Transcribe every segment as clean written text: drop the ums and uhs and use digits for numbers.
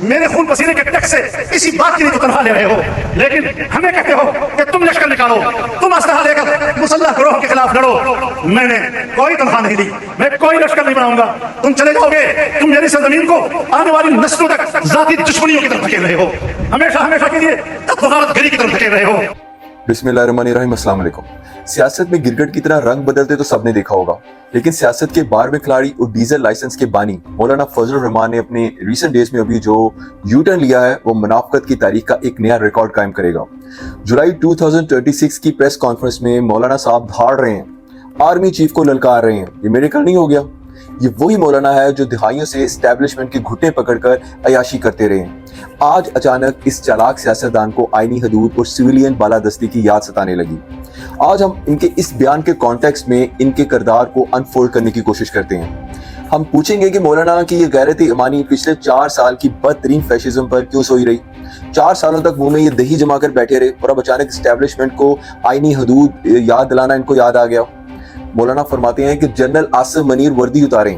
میرے خون پسینے کے ٹیکس سے اسی بات کے لیے تو تنخواہ لے رہے ہو، لیکن ہمیں کہتے ہو کہ تم لشکر نکالو، تم اسلحہ لے کر مسلح گروہ کے خلاف لڑو۔ میں نے کوئی تنخواہ نہیں دی، میں کوئی لشکر نہیں بناؤں گا۔ تم چلے جاؤ گے، تم میری سرزمین کو آنے والی نسلوں تک ذاتی دشمنیوں کی طرف دھکیل رہے ہو، ہمیشہ ہمیشہ کے لیے غارت گری کی طرف دھکیل رہے ہو۔ بسم اللہ الرحمن الرحیم۔ السلام علیکم۔ سیاست میں گرگٹ کی طرح رنگ بدلتے تو سب نے دیکھا ہوگا، لیکن سیاست کے 12ویں کھلاڑی اور ڈیزل لائسنس کے بانی مولانا فضل الرحمان نے اپنے ریسنٹ ڈیز میں ابھی جو یو ٹرن لیا ہے وہ منافقت کی تاریخ کا ایک نیا ریکارڈ قائم کرے گا۔ جولائی 2026 کی پریس کانفرنس میں مولانا صاحب دھاڑ رہے ہیں، آرمی چیف کو للکار رہے ہیں۔ یہ میریکل نہیں ہو گیا؟ یہ وہی مولانا ہے جو دہائیوں سے اسٹیبلشمنٹ کے گھٹنے پکڑ کر عیاشی کرتے رہے ہیں۔ آج اچانک اس چالاک سیاستدان کو آئینی حدود اور سویلین بالادستی کی یاد ستانے لگی۔ آج ہم ان کے اس بیان کے کانٹیکسٹ میں ان کے کردار کو انفولڈ کرنے کی کوشش کرتے ہیں۔ ہم پوچھیں گے کہ مولانا کی یہ غیرت ایمانی پچھلے 4 سال کی بدترین فیشزم پر کیوں سوئی رہی؟ 4 سالوں تک منہ میں یہ دہی جما کر بیٹھے رہے اور اب اچانک اسٹیبلشمنٹ کو آئینی حدود یاد دلانا ان کو یاد آ گیا۔ مولانا فرماتے ہیں کہ جنرل آصف منیر وردی اتاریں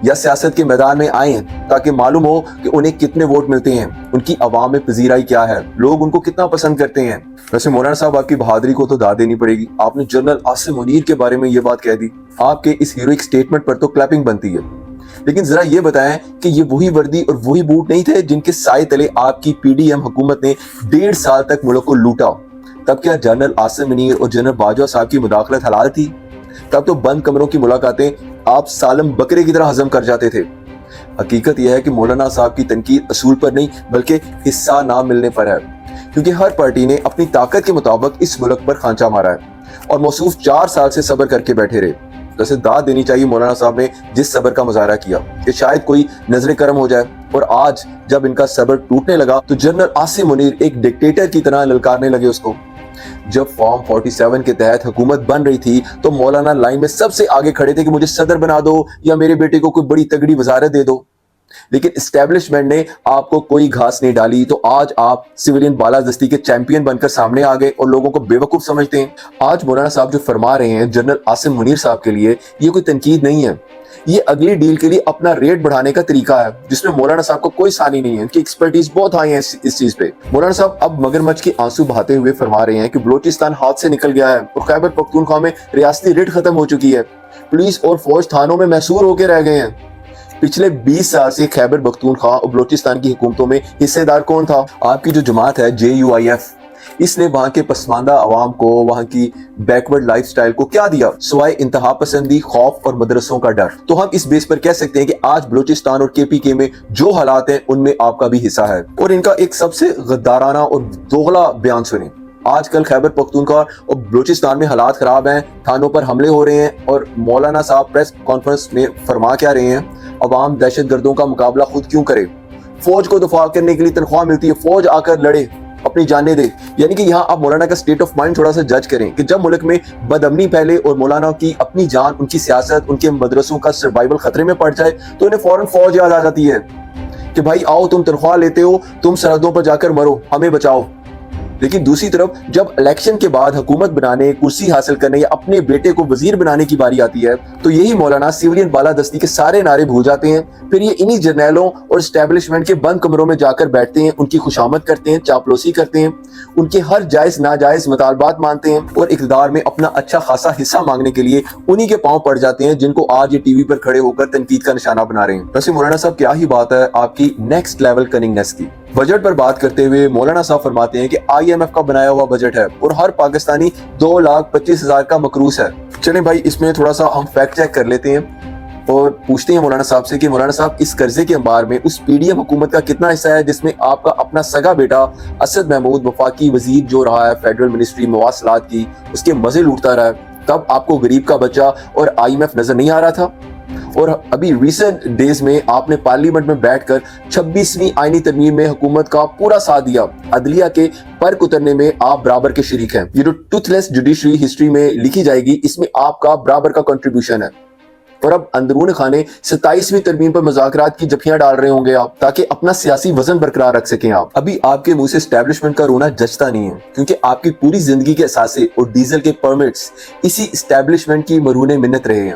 یا سیاست کے میدان میں آئیں تاکہ معلوم ہو کہ انہیں کتنے ووٹ ملتے ہیں، ان کی عوام میں پذیرائی کیا ہے، لوگ ان کو کتنا پسند کرتے ہیں۔ ویسے مولانا صاحب آپ کی بہادری کو تو داد دینی پڑے گی، آپ نے جنرل آصف منیر کے بارے میں یہ بات کہہ دی۔ آپ کے اس ہیروئک سٹیٹمنٹ پر تو کلیپنگ بنتی ہے، لیکن ذرا یہ بتائیں کہ یہ وہی وردی اور وہی بوٹ نہیں تھے جن کے سائے تلے آپ کی پی ڈی ایم حکومت نے 1.5 سال تک ملک کو لوٹا؟ تب کیا جنرل آصف منیر اور جنرل باجوہ صاحب کی مداخلت حلال تھی؟ تب تو بند کمروں کی ملاقاتیں آپ سالم بکرے کی طرح ہضم کر جاتے تھے۔ حقیقت یہ ہے کہ مولانا صاحب کی تنقید اصول پر نہیں بلکہ حصہ نہ ملنے پر ہے، کیونکہ ہر پارٹی نے اپنی طاقت کے مطابق اس ملک پر خانچہ مارا ہے اور موصوف 4 سال سے صبر کر کے بیٹھے رہے۔ ویسے داد دینی چاہیے مولانا صاحب نے جس صبر کا مظاہرہ کیا کہ شاید کوئی نظر کرم ہو جائے، اور آج جب ان کا صبر ٹوٹنے لگا تو جنرل آصف منیر ایک ڈکٹیٹر کی طرح للکارنے لگے اس کو۔ جب فارم 47 کے تحت حکومت بن رہی تھی تو مولانا لائن میں سب سے آگے کھڑے تھے کہ مجھے صدر بنا دو یا میرے بیٹے کو کوئی بڑی تگڑی وزارت دے دو، لیکن اسٹیبلشمنٹ نے آپ کو کوئی گھاس نہیں ڈالی تو آج آپ سویلین بالادستی کے چیمپئن بن کر سامنے آ گئے اور لوگوں کو بے وقوف سمجھتے ہیں۔ آج مولانا صاحب جو فرما رہے ہیں جنرل آصف منیر صاحب کے لیے، یہ کوئی تنقید نہیں ہے، یہ اگلی ڈیل کے لیے اپنا ریٹ بڑھانے کا طریقہ ہے جس میں مولانا صاحب کو کوئی ثانی نہیں ہے۔ ان کی ایکسپرٹیز بہت ہائی ہے اس چیز پہ۔ مولانا صاحب اب مگرمچھ کے آنسو بہاتے ہوئے فرما رہے ہیں کہ بلوچستان ہاتھ سے نکل گیا ہے اور خیبر پختونخوا میں ریاستی ریٹ ختم ہو چکی ہے، پولیس اور فوج تھانوں میں محصور ہو کے رہ گئے ہیں۔ پچھلے 20 سال سے خیبر پختونخوا اور بلوچستان کی حکومتوں میں حصے دار کون تھا؟ آپ کی جو جماعت ہے JUIF، اس نے وہاں کے پسماندہ عوام کو، وہاں کی بیکورڈ لائف سٹائل کو کیا دیا سوائے انتہا پسندی، خوف اور مدرسوں کا ڈر؟ تو ہم اس بیس پر کہہ سکتے ہیں کہ آج بلوچستان اور KPK میں جو حالات ہیں ان میں آپ کا بھی حصہ ہے، اور ان کا ایک سب سے غدارانہ اور دوغلا بیان سنیں۔ آج کل خیبر پختونخوا اور بلوچستان میں حالات خراب ہیں، تھانوں پر حملے ہو رہے ہیں، اور مولانا صاحب پریس کانفرنس میں فرما کیا رہے ہیں؟ عوام دہشت گردوں کا مقابلہ خود کیوں کرے؟ فوج کو دفاع کرنے کے لیے تنخواہ ملتی ہے، فوج آ کر لڑے، اپنی جانیں دے۔ یعنی کہ یہاں آپ مولانا کا سٹیٹ آف مائنڈ تھوڑا سا جج کریں کہ جب ملک میں بد امنی پھیلے اور مولانا کی اپنی جان، ان کی سیاست، ان کے مدرسوں کا سروائیول خطرے میں پڑ جائے تو انہیں فوراً فوج یاد آ جاتی ہے کہ بھائی آؤ، تم تنخواہ لیتے ہو، تم سرحدوں پر جا کر مرو، ہمیں بچاؤ۔ لیکن دوسری طرف جب الیکشن کے بعد حکومت بنانے، کرسی حاصل کرنے یا اپنے بیٹے کو وزیر بنانے کی باری آتی ہے تو یہی مولانا سویلین بالادستی کے سارے نعرے بھول جاتے ہیں۔ پھر یہ انہی جرنیلوں اور اسٹیبلشمنٹ کے بند کمروں میں جا کر بیٹھتے ہیں، ان کی خوشامد کرتے ہیں، چاپلوسی کرتے ہیں، ان کے ہر جائز ناجائز مطالبات مانتے ہیں، اور اقتدار میں اپنا اچھا خاصا حصہ مانگنے کے لیے انہی کے پاؤں پڑ جاتے ہیں جن کو آج یہ ٹی وی پر کھڑے ہو کر تنقید کا نشانہ بنا رہے ہیں۔ ویسے مولانا صاحب کیا ہی بات ہے آپ کی نیکسٹ لیول کننگنس کی۔ بجٹ پر بات کرتے ہوئے مولانا صاحب فرماتے ہیں کہ IMF کا بنایا ہوا بجٹ ہے اور ہر پاکستانی 2,25,000 کا مقروض ہے۔ چلیں بھائی، اس میں تھوڑا سا ہم فیکٹ چیک کر لیتے ہیں اور پوچھتے ہیں مولانا صاحب سے کہ مولانا صاحب اس قرضے کے انبار میں اس PDM حکومت کا کتنا حصہ ہے جس میں آپ کا اپنا سگا بیٹا اسد محمود وفاقی وزیر جو رہا ہے فیڈرل منسٹری مواصلات کی، اس کے مزے لوٹتا رہا ہے؟ تب آپ کو غریب کا بچہ اور IMF نظر نہیں آ رہا تھا؟ اور ابھی ریسنٹ ڈیز میں آپ نے پارلیمنٹ میں بیٹھ کر 26ویں آئینی ترمیم میں حکومت کا پورا ساتھ دیا، عدلیہ کے پر اترنے میں آپ برابر کے شریک ہیں۔ یہ جو ٹوتھ لیس جوڈیشری ہسٹری میں لکھی جائے گی، اس میں آپ کا برابر کا کنٹریبیوشن ہے۔ اور اب اندرون خانے 27ویں ترمیم پر مذاکرات کی جھپیاں ڈال رہے ہوں گے آپ تاکہ اپنا سیاسی وزن برقرار رکھ سکیں آپ۔ ابھی آپ کے منہ سے اسٹیبلشمنٹ کا رونا جچتا نہیں ہے، کیونکہ آپ کی پوری زندگی کے اثاثے اور ڈیزل کے پرمٹس اسی اسٹیبلشمنٹ کی مرہون منت رہے ہیں۔